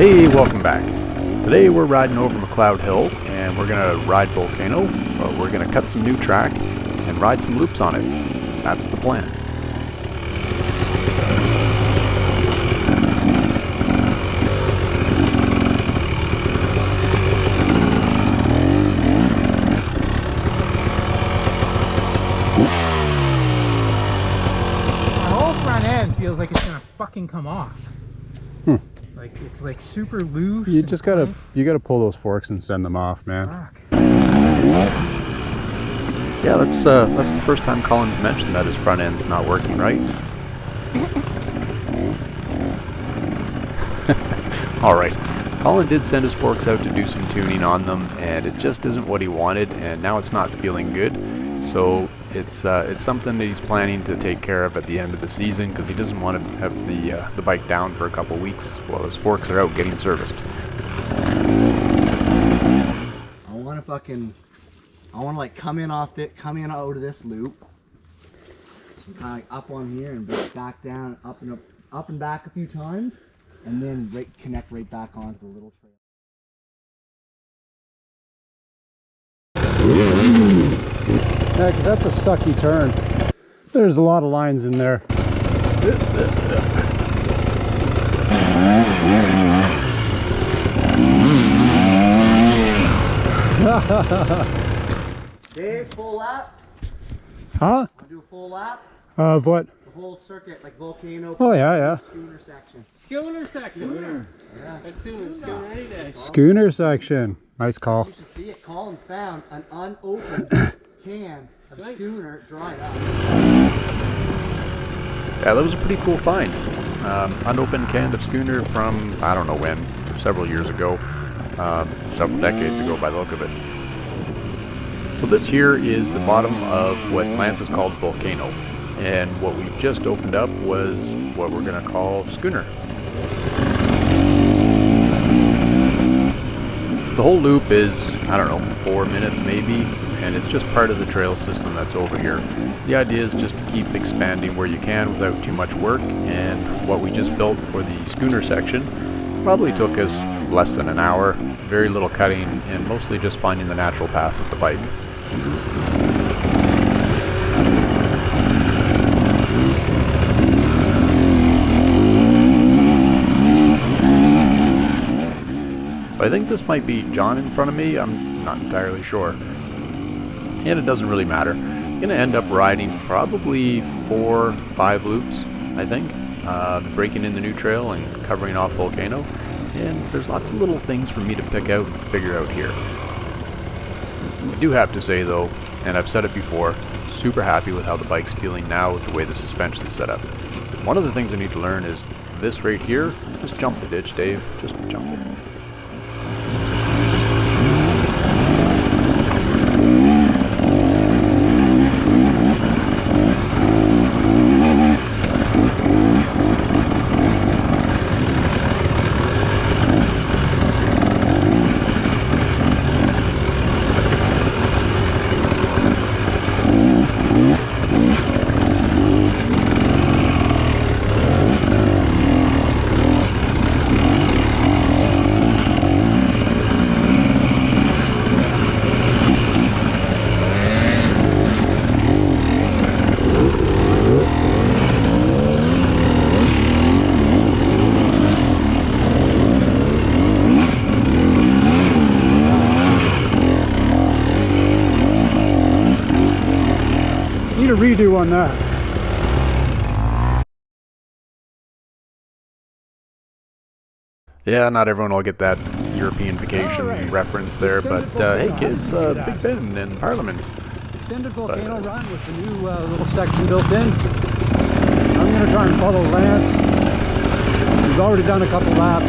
Hey, welcome back. Today we're riding over McLeod Hill and we're going to ride Volcano, but we're going to cut some new track and ride some loops on it. That's the plan. My whole front end feels like it's going to fucking come off. Like it's like super loose. You just gotta pull those forks and send them off, man. Fuck. Yeah, that's the first time Colin's mentioned that his front end's not working right. Alright, Colin did send his forks out to do some tuning on them, and it just isn't what he wanted, and now it's not feeling good. So it's something that he's planning to take care of at the end of the season, because he doesn't want to have the bike down for a couple weeks while his forks are out getting serviced. I want to like come in out of this loop, so kind of like up on here and back down, up and back a few times, and then connect right back onto the little trail. Yeah, 'cause that's a sucky turn. There's a lot of lines in there. Dave, full lap? Huh? Want to do a full lap? Of what? The whole circuit, like Volcano. Oh yeah. Schooner Section. Schooner Section. Yeah. That's Schooner any day. Schooner Section. Nice call. You should see it. Colin found an unopened can of Schooner dried up. Yeah, that was a pretty cool find. Unopened can of Schooner from, I don't know when, several years ago, several decades ago by the look of it. So this here is the bottom of what Lance has called Volcano, and what we've just opened up was what we're going to call Schooner. The whole loop is, I don't know, 4 minutes maybe, and it's just part of the trail system that's over here. The idea is just to keep expanding where you can without too much work, and what we just built for the Schooner section probably took us less than an hour, very little cutting, and mostly just finding the natural path with the bike. But I think this might be John in front of me, I'm not entirely sure. And it doesn't really matter. I'm going to end up riding probably 4 or 5 loops, I think. Breaking in the new trail and covering off Volcano. And there's lots of little things for me to pick out and figure out here. I do have to say though, and I've said it before, super happy with how the bike's feeling now with the way the suspension's set up. One of the things I need to learn is this right here. Just jump the ditch, Dave. Just jump it. Need a redo on that. Yeah, not everyone will get that European vacation reference there, but hey kids, Big Ben and Parliament. Extended Volcano run with the new little section built in. I'm going to try and follow Lance. We've already done a couple laps.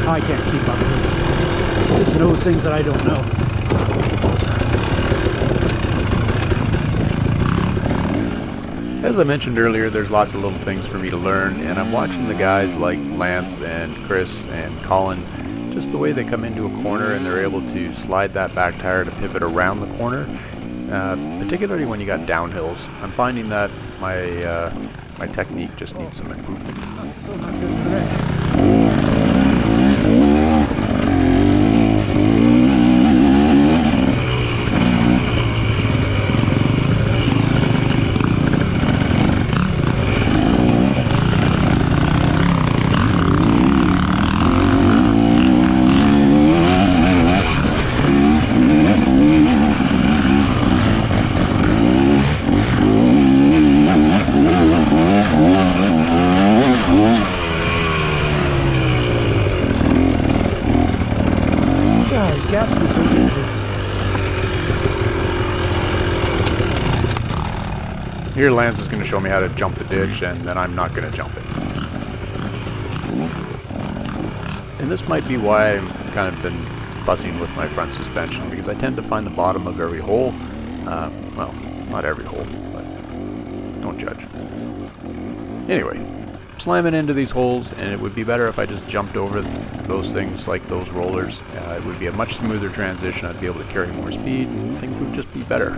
I can't keep up with it. Just knows things that I don't know. As I mentioned earlier, there's lots of little things for me to learn, and I'm watching the guys like Lance and Chris and Colin, just the way they come into a corner and they're able to slide that back tire to pivot around the corner, particularly when you got downhills. I'm finding that my technique just needs some improvement. Still not good today. gaps be so easy. Here Lance is going to show me how to jump the ditch, and then I'm not going to jump it. And this might be why I've kind of been fussing with my front suspension, because I tend to find the bottom of every hole. Well, not every hole, but don't judge. Anyway, slamming into these holes, and it would be better if I just jumped over those things like those rollers. It would be a much smoother transition. I'd be able to carry more speed, and things would just be better.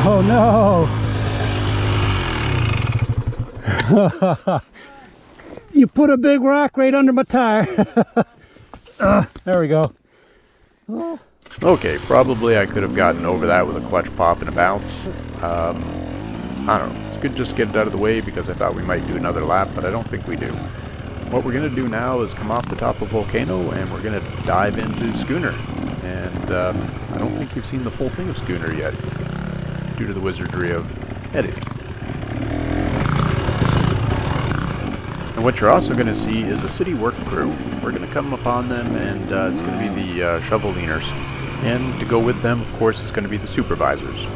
Oh no! You put a big rock right under my tire. There we go. Okay, probably I could have gotten over that with a clutch pop and a bounce. I don't know. It's good just to get it out of the way because I thought we might do another lap, but I don't think we do. What we're going to do now is come off the top of Volcano and we're going to dive into Schooner. And I don't think you've seen the full thing of Schooner yet, due to the wizardry of editing. And what you're also going to see is a city work crew. We're going to come upon them, and it's going to be the shovel leaners. And to go with them, of course, is going to be the supervisors.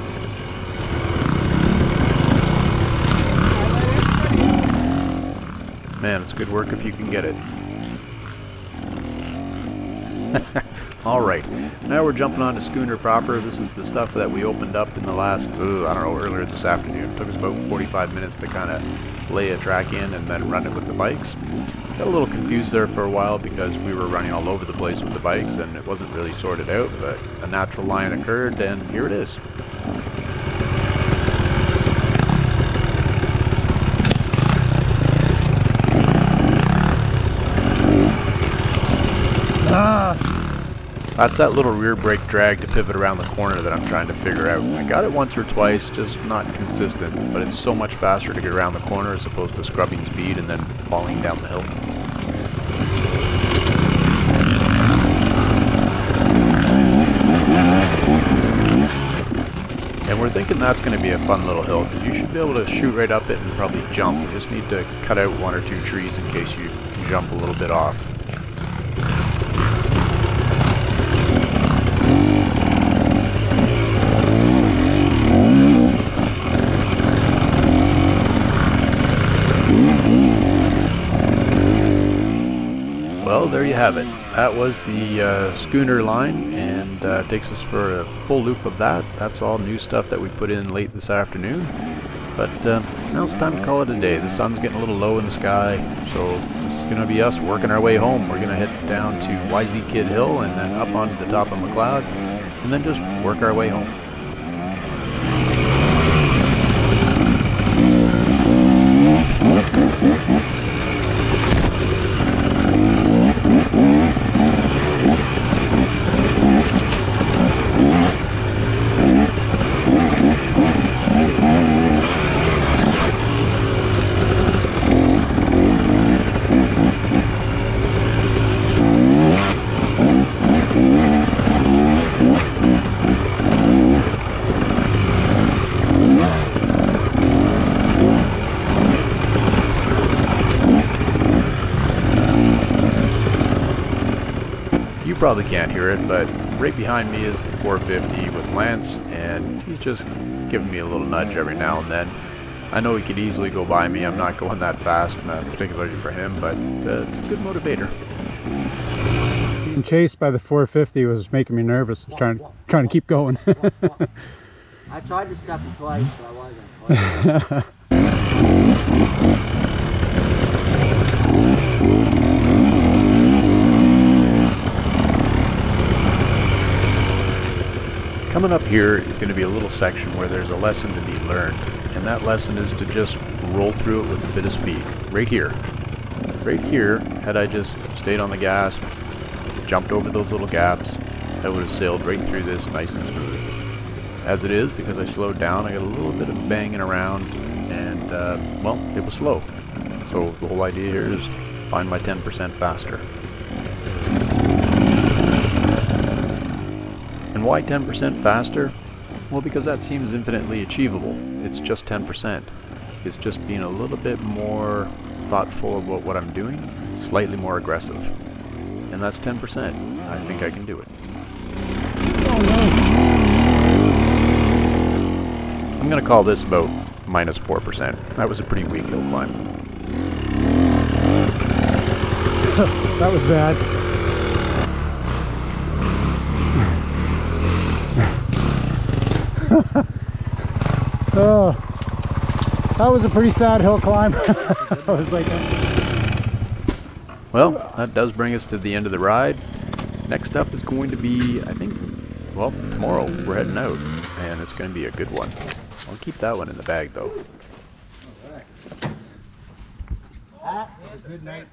Man, it's good work if you can get it. Alright, now we're jumping on to Schooner proper. This is the stuff that we opened up in the last, I don't know, earlier this afternoon. It took us about 45 minutes to kind of lay a track in and then run it with the bikes. Got a little confused there for a while because we were running all over the place with the bikes and it wasn't really sorted out, but a natural line occurred and here it is. That's that little rear brake drag to pivot around the corner that I'm trying to figure out. I got it once or twice, just not consistent, but it's so much faster to get around the corner as opposed to scrubbing speed and then falling down the hill. And we're thinking that's going to be a fun little hill, because you should be able to shoot right up it and probably jump. You just need to cut out one or two trees in case you jump a little bit off. Well, there you have it. That was the Schooner line, and takes us for a full loop of that. That's all new stuff that we put in late this afternoon. But now it's time to call it a day. The sun's getting a little low in the sky, so this is going to be us working our way home. We're going to head down to YZ Kid Hill and then up onto the top of McLeod, and then just work our way home. You probably can't hear it, but right behind me is the 450 with Lance, and he's just giving me a little nudge every now and then. I know he could easily go by me. I'm not going that fast, particularly for him, but it's a good motivator. Being chased by the 450 was making me nervous. I was trying to keep going. I tried to stop it twice, but I wasn't. Coming up here is going to be a little section where there's a lesson to be learned, and that lesson is to just roll through it with a bit of speed. Right here. Right here, had I just stayed on the gas, jumped over those little gaps, I would have sailed right through this nice and smooth. As it is, because I slowed down, I got a little bit of banging around, and, well, it was slow. So the whole idea here is find my 10% faster. And why 10% faster? Well, because that seems infinitely achievable. It's just 10%. It's just being a little bit more thoughtful about what I'm doing, and slightly more aggressive. And that's 10%. I think I can do it. Oh no. I'm going to call this about minus 4%. That was a pretty weak hill climb. That was bad. Oh, that was a pretty sad hill climb. I was like, Well, that does bring us to the end of the ride. Next up is going to be, I think, well, tomorrow we're heading out, and it's going to be a good one. I'll keep that one in the bag, though. That was a good night.